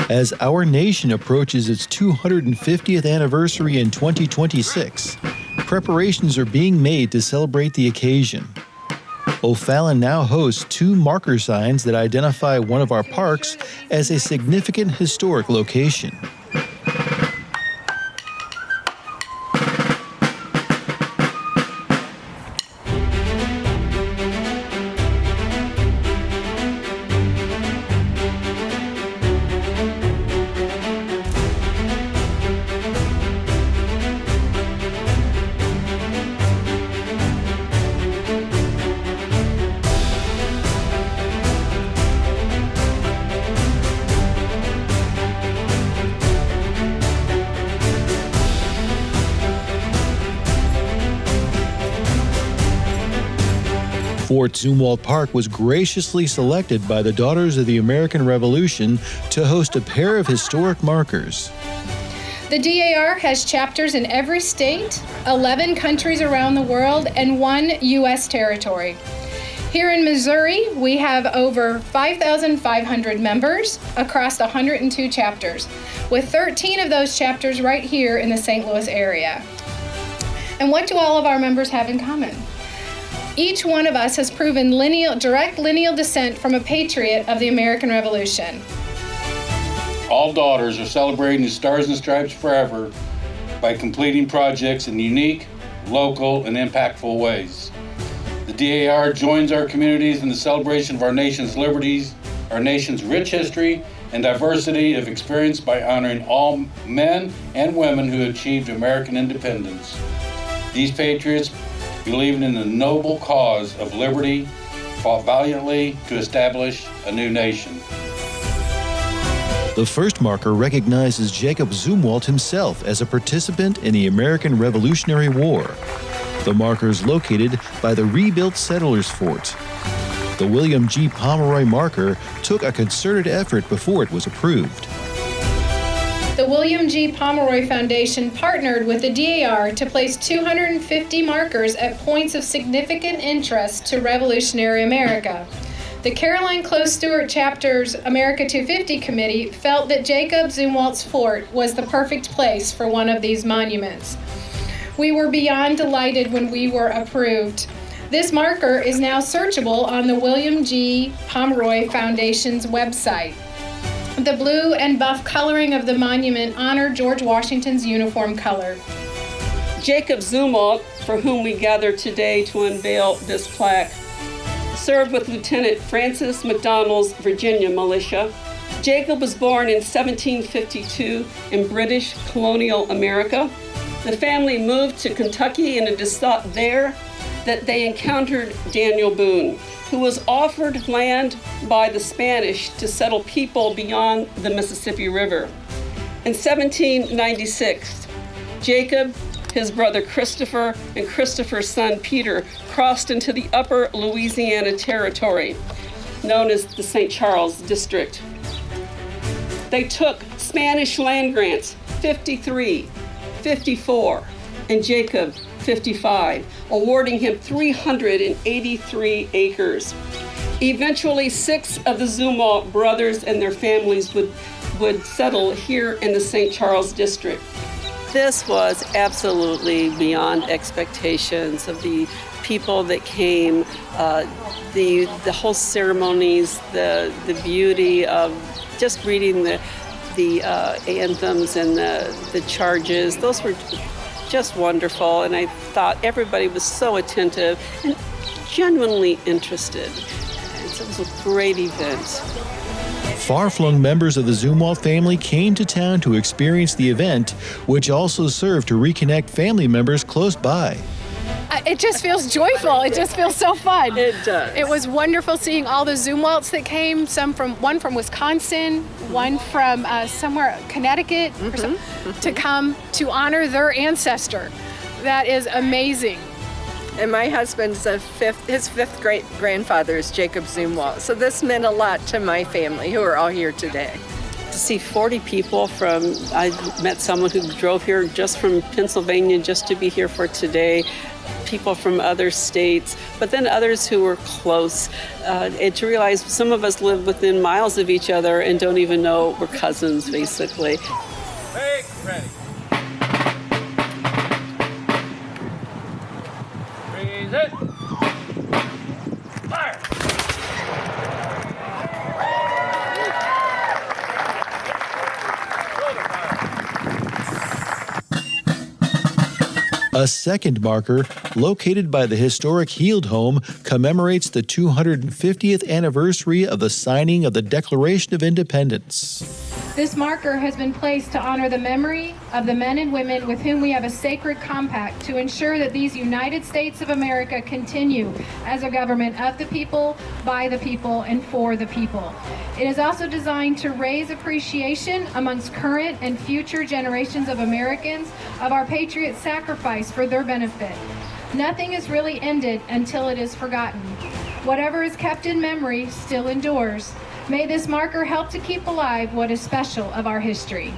As our nation approaches its 250th anniversary in 2026, preparations are being made to celebrate the occasion. O'Fallon now hosts 2 marker signs that identify one of our parks as a significant historic location. Fort Zumwalt Park was graciously selected by the Daughters of the American Revolution to host a pair of historic markers. The DAR has chapters in every state, 11 countries around the world, and 1 U.S. territory. Here in Missouri, we have over 5,500 members across 102 chapters, with 13 of those chapters right here in the St. Louis area. And what do all of our members have in common? Each one of us has proven direct lineal descent from a patriot of the American Revolution. All daughters are celebrating the Stars and Stripes forever by completing projects in unique, local, and impactful ways. The DAR joins our communities in the celebration of our nation's liberties, our nation's rich history, and diversity of experience by honoring all men and women who achieved American independence. These patriots, believing in the noble cause of liberty, fought valiantly to establish a new nation. The first marker recognizes Jacob Zumwalt himself as a participant in the American Revolutionary War. The marker is located by the rebuilt Settlers Fort. The William G. Pomeroy marker took a concerted effort before it was approved. The William G. Pomeroy Foundation partnered with the DAR to place 250 markers at points of significant interest to revolutionary America. The Caroline Close Stewart Chapter's America 250 Committee felt that Jacob Zumwalt's fort was the perfect place for one of these monuments. We were beyond delighted when we were approved. This marker is now searchable on the William G. Pomeroy Foundation's website. The blue and buff coloring of the monument honor George Washington's uniform color. Jacob Zumwalt, for whom we gather today to unveil this plaque, served with Lieutenant Francis McDonald's Virginia militia. Jacob was born in 1752 in British colonial America. The family moved to Kentucky, and it is thought there that they encountered Daniel Boone, who was offered land by the Spanish to settle people beyond the Mississippi River. In 1796, Jacob, his brother Christopher, and Christopher's son Peter crossed into the upper Louisiana Territory, known as the St. Charles District. They took Spanish land grants, 53, 54, and Jacob 55, awarding him 383 acres. Eventually, 6 of the Zumwalt brothers and their families would settle here in the St. Charles District. This was absolutely beyond expectations of the people that came, the whole ceremonies, the beauty of just reading the anthems and the charges. Those were just wonderful, and I thought everybody was so attentive and genuinely interested. And so it was a great event. Far-flung members of the Zumwalt family came to town to experience the event, which also served to reconnect family members close by. It just feels joyful. It just feels so fun. It does. It was wonderful seeing all the Zumwalts that came, one from Wisconsin, one from somewhere, Connecticut, to come to honor their ancestor. That is amazing. And my husband's his fifth great grandfather is Jacob Zumwalt. So this meant a lot to my family, who are all here today. To see 40 people I met someone who drove here just from Pennsylvania just to be here for today. people from other states, but then others who were close. And to realize some of us live within miles of each other and don't even know we're cousins, basically. Hey, ready. Freeze it. Fire. A second marker, located by the historic Heald Home, commemorates the 250th anniversary of the signing of the Declaration of Independence. This marker has been placed to honor the memory of the men and women with whom we have a sacred compact to ensure that these United States of America continue as a government of the people, by the people, and for the people. It is also designed to raise appreciation amongst current and future generations of Americans of our patriot sacrifice for their benefit. Nothing is really ended until it is forgotten. Whatever is kept in memory still endures. May this marker help to keep alive what is special of our history.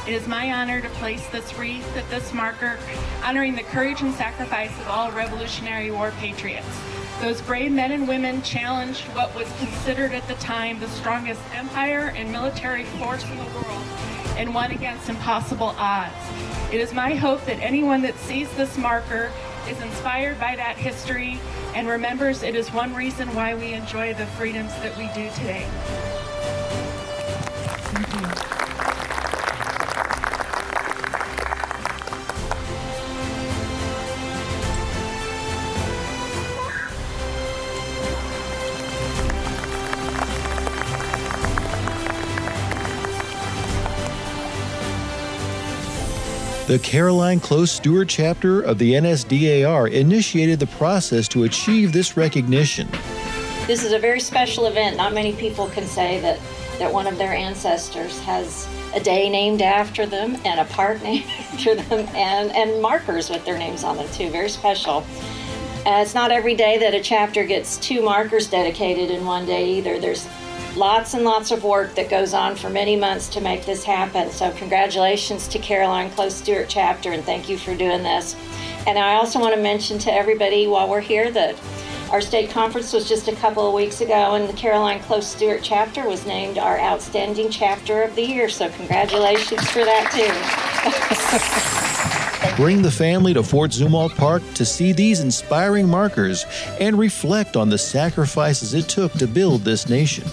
It is my honor to place this wreath at this marker, honoring the courage and sacrifice of all Revolutionary War patriots. Those brave men and women challenged what was considered at the time the strongest empire and military force in the world and won against impossible odds. It is my hope that anyone that sees this marker is inspired by that history and remembers it is one reason why we enjoy the freedoms that we do today. Thank you. The Caroline Close Stewart chapter of the NSDAR initiated the process to achieve this recognition. This is a very special event. Not many people can say that one of their ancestors has a day named after them and a park named after them and markers with their names on them too. Very special. It's not every day that a chapter gets 2 markers dedicated in one day either. There's lots and lots of work that goes on for many months to make this happen. So congratulations to Caroline Close Stewart chapter, and thank you for doing this. And I also want to mention to everybody while we're here that our state conference was just a couple of weeks ago, and the Caroline Close Stewart chapter was named our Outstanding Chapter of the Year. So congratulations for that too. Bring the family to Fort Zumwalt Park to see these inspiring markers and reflect on the sacrifices it took to build this nation.